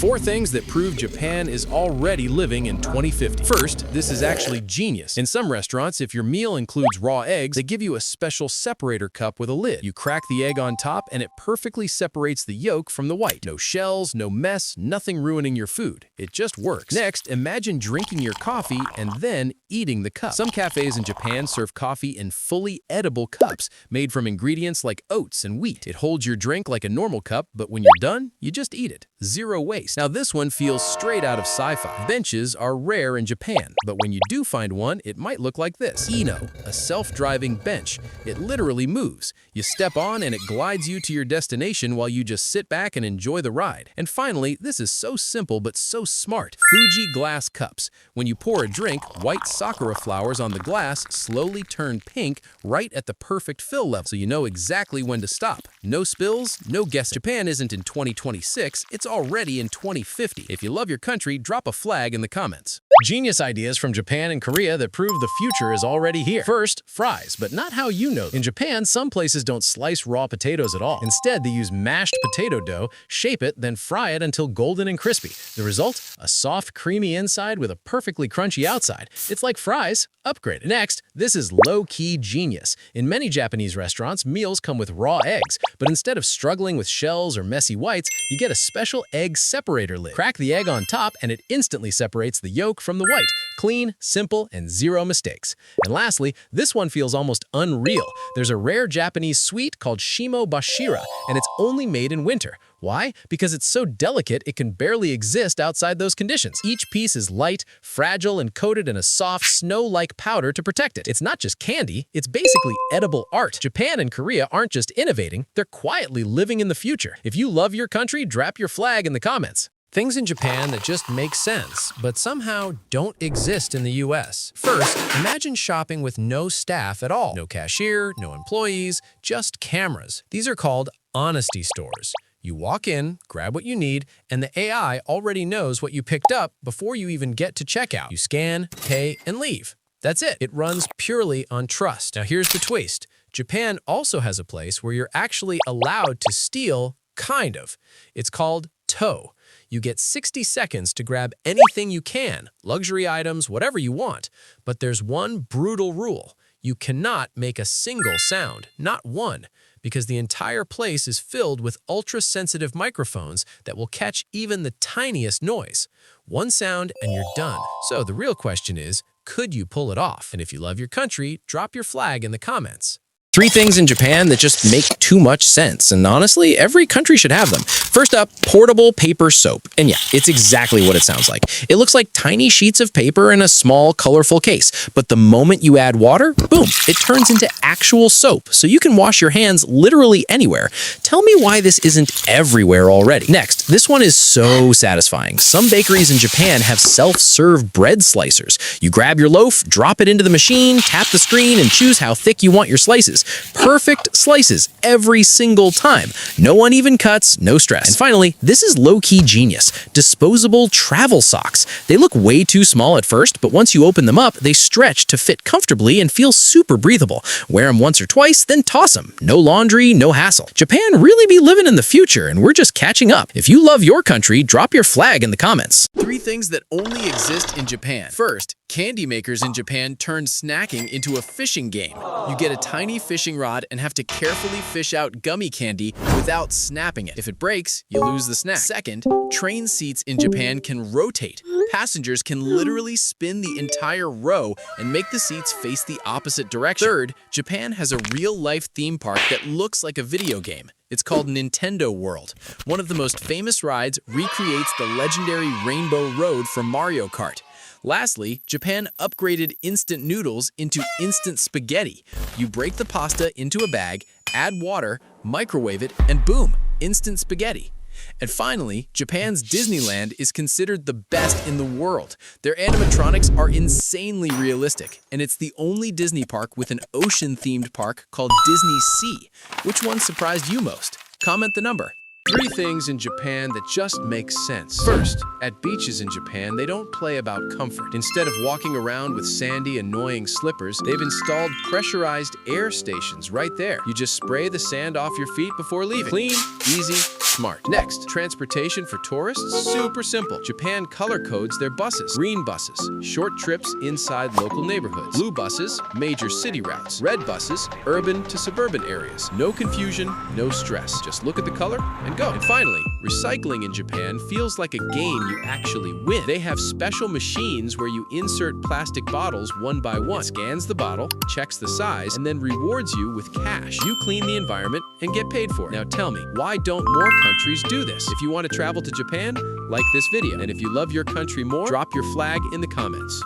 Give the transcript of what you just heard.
4 things that prove Japan is already living in 2050. First, this is actually genius. In some restaurants, if your meal includes raw eggs, they give you a special separator cup with a lid. You crack the egg on top and it perfectly separates the yolk from the white. No shells, no mess, nothing ruining your food. It just works. Next, imagine drinking your coffee and then eating the cup. Some cafes in Japan serve coffee in fully edible cups made from ingredients like oats and wheat. It holds your drink like a normal cup, but when you're done, you just eat it. Zero waste. Now this one feels straight out of sci-fi. Benches are rare in Japan, but when you do find one, it might look like this. Eno, a self-driving bench. It literally moves. You step on and it glides you to your destination while you just sit back and enjoy the ride. And finally, this is so simple but so smart. Fuji glass cups. When you pour a drink, white sakura flowers on the glass slowly turn pink right at the perfect fill level, so you know exactly when to stop. No spills, no guessing. Japan isn't in 2026, it's already in 2050. If you love your country, drop a flag in the comments. Genius ideas from Japan and Korea that prove the future is already here. First, fries, but not how you know them. In Japan, some places don't slice raw potatoes at all. Instead, they use mashed potato dough, shape it, then fry it until golden and crispy. The result? A soft, creamy inside with a perfectly crunchy outside. It's like fries, upgraded. Next, this is low-key genius. In many Japanese restaurants, meals come with raw eggs, but instead of struggling with shells or messy whites, you get a special egg separator lid. Crack the egg on top and it instantly separates the yolk from the white. Clean, simple, and zero mistakes. And lastly, this one feels almost unreal. There's a rare Japanese sweet called shimo bashira, and it's only made in winter. Why? Because it's so delicate it can barely exist outside those conditions. Each piece is light, fragile, and coated in a soft, snow-like powder to protect it. It's not just candy, it's basically edible art. Japan and Korea aren't just innovating, they're quietly living in the future. If you love your country, drop your flag in the comments. Things in Japan that just make sense, but somehow don't exist in the US. First, imagine shopping with no staff at all. No cashier, no employees, just cameras. These are called honesty stores. You walk in, grab what you need, and the AI already knows what you picked up before you even get to checkout. You scan, pay, and leave. That's it. It runs purely on trust. Now here's the twist. Japan also has a place where you're actually allowed to steal, kind of. It's called tow. You get 60 seconds to grab anything you can, luxury items, whatever you want. But there's one brutal rule. You cannot make a single sound, not one, because the entire place is filled with ultra-sensitive microphones that will catch even the tiniest noise. One sound and you're done. So the real question is, could you pull it off? And if you love your country, drop your flag in the comments. 3 things in Japan that just make too much sense, and honestly, every country should have them. First up, portable paper soap. And yeah, it's exactly what it sounds like. It looks like tiny sheets of paper in a small, colorful case. But the moment you add water, boom, it turns into actual soap, so you can wash your hands literally anywhere. Tell me why this isn't everywhere already. Next, this one is so satisfying. Some bakeries in Japan have self-serve bread slicers. You grab your loaf, drop it into the machine, tap the screen, and choose how thick you want your slices. Perfect slices every single time. No uneven cuts, no stress. And finally, this is low-key genius. Disposable travel socks. They look way too small at first, but once you open them up, they stretch to fit comfortably and feel super breathable. Wear them once or twice, then toss them. No laundry, no hassle. Japan really be living in the future, and we're just catching up. If you love your country, drop your flag in the comments. 3 things that only exist in Japan. First, candy makers in Japan turn snacking into a fishing game. You get a tiny fishing rod and have to carefully fish out gummy candy without snapping it. If it breaks, you lose the snack. Second, train seats in Japan can rotate. Passengers can literally spin the entire row and make the seats face the opposite direction. Third, Japan has a real-life theme park that looks like a video game. It's called Nintendo World. One of the most famous rides recreates the legendary Rainbow Road from Mario Kart. Lastly, Japan upgraded instant noodles into instant spaghetti. You break the pasta into a bag, add water, microwave it, and boom, instant spaghetti. And finally, Japan's Disneyland is considered the best in the world. Their animatronics are insanely realistic, and it's the only Disney park with an ocean-themed park called Disney Sea. Which one surprised you most? Comment the number. 3 things in Japan that just make sense. First, at beaches in Japan, they don't play about comfort. Instead of walking around with sandy, annoying slippers, they've installed pressurized air stations right there. You just spray the sand off your feet before leaving. Clean, easy, Smart. Next, transportation for tourists? Super simple. Japan color codes their buses. Green buses, short trips inside local neighborhoods. Blue buses, major city routes. Red buses, urban to suburban areas. No confusion, no stress. Just look at the color and go. And finally, recycling in Japan feels like a game you actually win. They have special machines where you insert plastic bottles one by one. It scans the bottle, checks the size, and then rewards you with cash. You clean the environment and get paid for it. Now tell me, why don't more countries do this? If you want to travel to Japan, like this video. And if you love your country more, drop your flag in the comments.